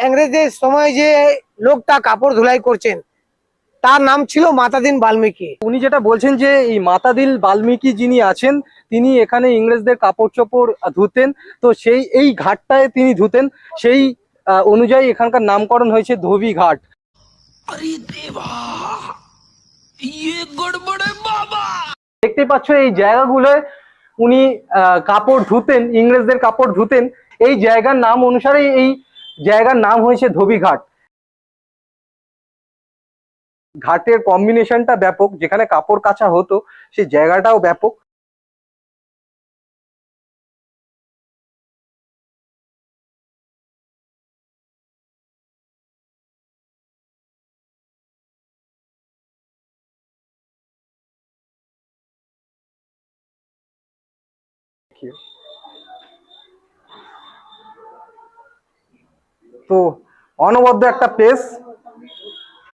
ইংরেজদের সময় যে লোকটা কাপড় ধুলাই করছেন তার নাম ছিল মাতাদিন বাল্মীকি। উনি যেটা বলছেন যে এই মাতাদিল বাল্মীকি যিনি আছেন তিনি এখানে ইংরেজদের কাপড় চোপড় ধুতেন, তো সেই এই ঘাটটায় তিনি ধুতেন, সেই অনুযায়ী এখানকার নামকরণ হয়েছে ধোবি ঘাট। দেখতে পাচ্ছ এই জায়গাগুলোয় উনি কাপড় ধুতেন, ইংরেজদের কাপড় ধুতেন। এই জায়গার নাম অনুসারে এই জায়গার নাম হয়েছে ধোবি ঘাট। ঘাটের কম্বিনেশনটা ব্যাপক, যেখানে কাপড় কাচা হতো সেই জায়গাটাও ব্যাপক। তো অনবদ্য একটা প্লেস।